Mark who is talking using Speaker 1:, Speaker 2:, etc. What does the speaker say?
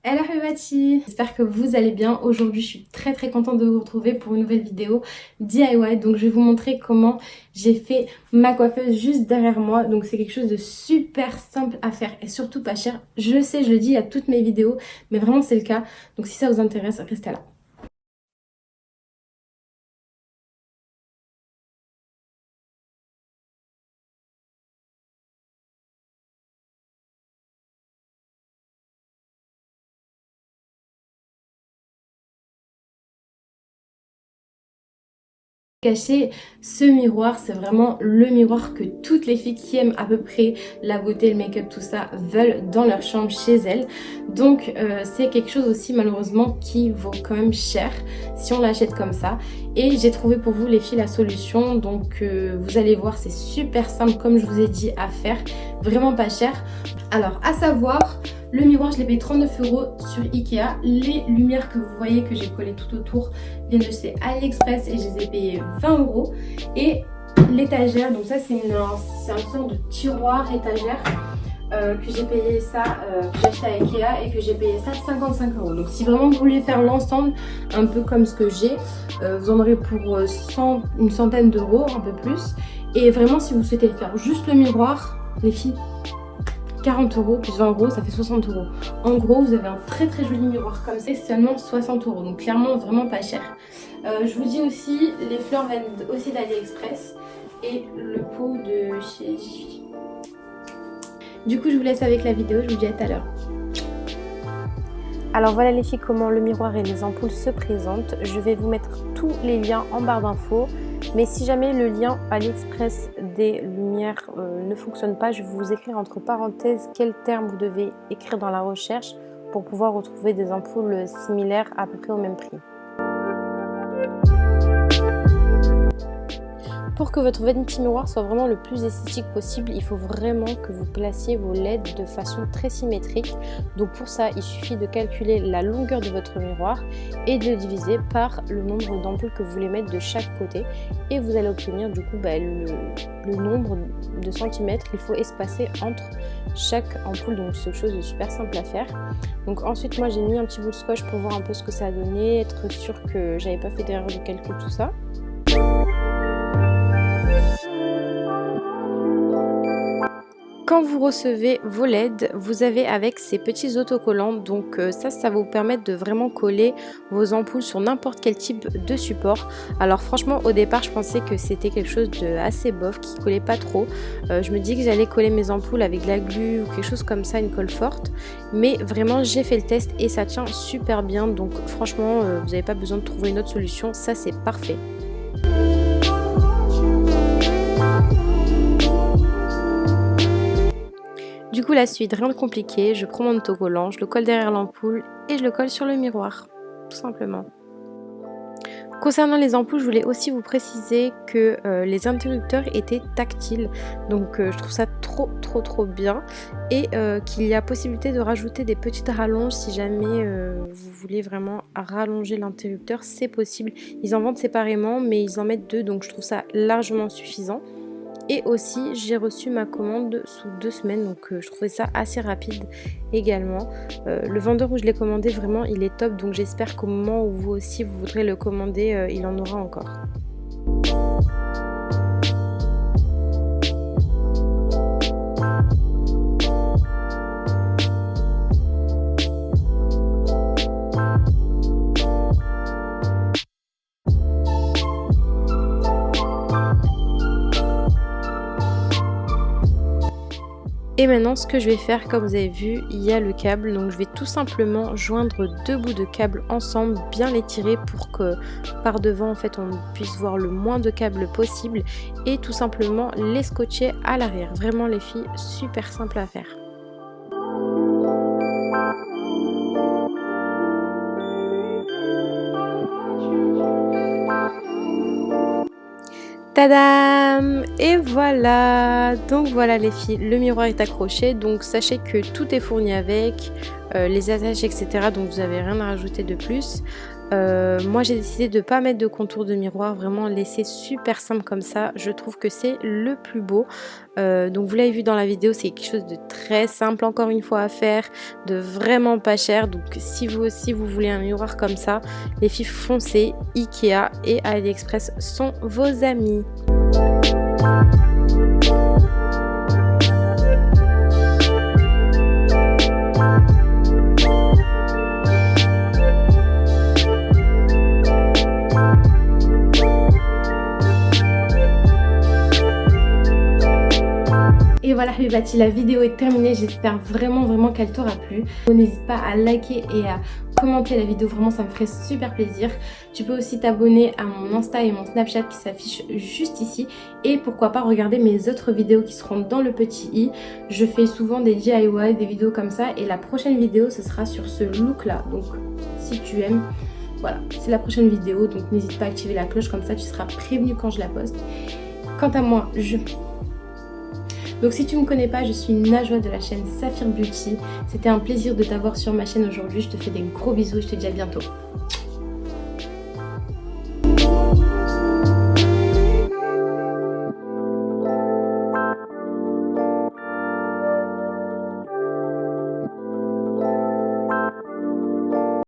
Speaker 1: Hello everybody, j'espère que vous allez bien. Aujourd'hui je suis très contente de vous retrouver pour une nouvelle vidéo DIY. Donc je vais vous montrer comment j'ai fait ma coiffeuse juste derrière moi. Donc c'est quelque chose de super simple à faire et surtout pas cher. Je le sais, je le dis à toutes mes vidéos, mais vraiment c'est le cas. Donc si ça vous intéresse, restez là. Cacher ce miroir, c'est vraiment le miroir que toutes les filles qui aiment à peu près la beauté, le make-up, tout ça veulent dans leur chambre chez elles. Donc c'est quelque chose aussi malheureusement qui vaut quand même cher si on l'achète comme ça. Et j'ai trouvé pour vous les filles la solution, donc vous allez voir, c'est super simple comme je vous ai dit à faire, vraiment pas cher. Alors à savoir, le miroir je l'ai payé 39 € sur Ikea. Les lumières que vous voyez que j'ai collées tout autour viennent de chez AliExpress et je les ai payées 20 €. Et l'étagère, donc ça c'est un sort de tiroir étagère que j'ai payé ça, que j'ai acheté à Ikea et que j'ai payé ça 55 €. Donc si vraiment vous voulez faire l'ensemble, un peu comme ce que j'ai, vous en aurez pour une centaine d'euros, un peu plus. Et vraiment si vous souhaitez faire juste le miroir, les filles, 40 € plus 20 €, ça fait 60 €. En gros, vous avez un très joli miroir comme ça, c'est seulement 60 €. Donc clairement, vraiment pas cher. Je vous dis aussi, les fleurs viennent aussi d'AliExpress et le pot de chez Jiffy. Du coup, je vous laisse avec la vidéo, je vous dis à tout à l'heure. Alors voilà les filles, comment le miroir et les ampoules se présentent. Je vais vous mettre tous les liens en barre d'infos. Mais si jamais le lien AliExpress des lumières ne fonctionne pas, je vais vous écrire entre parenthèses quel terme vous devez écrire dans la recherche pour pouvoir retrouver des ampoules similaires à peu près au même prix. Pour que votre vanity miroir soit vraiment le plus esthétique possible, il faut vraiment que vous placiez vos LED de façon très symétrique. Donc pour ça, il suffit de calculer la longueur de votre miroir et de le diviser par le nombre d'ampoules que vous voulez mettre de chaque côté. Et vous allez obtenir du coup le nombre de centimètres qu'il faut espacer entre chaque ampoule. Donc c'est quelque chose de super simple à faire. Donc ensuite, moi j'ai mis un petit bout de scotch pour voir un peu ce que ça a donné, être sûr que j'avais pas fait d'erreur de calcul, tout ça. Quand vous recevez vos LED, vous avez avec ces petits autocollants, donc ça va vous permettre de vraiment coller vos ampoules sur n'importe quel type de support. Alors franchement au départ je pensais que c'était quelque chose de assez bof, qui collait pas trop. Je me dis que j'allais coller mes ampoules avec de la glu ou quelque chose comme ça, une colle forte, mais vraiment j'ai fait le test et ça tient super bien, donc franchement vous n'avez pas besoin de trouver une autre solution, ça c'est parfait. Du coup la suite, rien de compliqué, je prends mon autocollant, je le colle derrière l'ampoule et je le colle sur le miroir, tout simplement. Concernant les ampoules, je voulais aussi vous préciser que les interrupteurs étaient tactiles, donc je trouve ça trop bien, et qu'il y a possibilité de rajouter des petites rallonges si jamais vous voulez vraiment rallonger l'interrupteur, c'est possible. Ils en vendent séparément mais ils en mettent 2, donc je trouve ça largement suffisant. Et aussi j'ai reçu ma commande sous 2 semaines, donc je trouvais ça assez rapide également. Le vendeur où je l'ai commandé, vraiment il est top, donc j'espère qu'au moment où vous aussi vous voudrez le commander, il en aura encore. Et maintenant ce que je vais faire, comme vous avez vu, il y a le câble, donc je vais tout simplement joindre 2 bouts de câble ensemble, bien les tirer pour que par devant en fait on puisse voir le moins de câbles possible, et tout simplement les scotcher à l'arrière. Vraiment les filles, super simple à faire. Tadam! Et voilà! Donc voilà les filles, le miroir est accroché, donc sachez que tout est fourni avec, les attaches, etc. Donc vous n'avez rien à rajouter de plus. Moi j'ai décidé de ne pas mettre de contour de miroir, vraiment laisser super simple comme ça, je trouve que c'est le plus beau. Donc vous l'avez vu dans la vidéo, c'est quelque chose de très simple encore une fois à faire, de vraiment pas cher. Donc si vous aussi vous voulez un miroir comme ça, les filles foncez, Ikea et AliExpress sont vos amis. Et voilà Habibati, la vidéo est terminée, j'espère vraiment qu'elle t'aura plu. N'hésite pas à liker et à commenter la vidéo, vraiment ça me ferait super plaisir. Tu peux aussi t'abonner à mon Insta et mon Snapchat qui s'affichent juste ici. Et pourquoi pas regarder mes autres vidéos qui seront dans le petit i. Je fais souvent des DIY, des vidéos comme ça. Et la prochaine vidéo ce sera sur ce look là. Donc si tu aimes, voilà, c'est la prochaine vidéo. Donc n'hésite pas à activer la cloche, comme ça tu seras prévenu quand je la poste. Quant à moi, donc si tu ne me connais pas, je suis Najwa de la chaîne Saphir Beauty. C'était un plaisir de t'avoir sur ma chaîne aujourd'hui. Je te fais des gros bisous et je te dis à bientôt.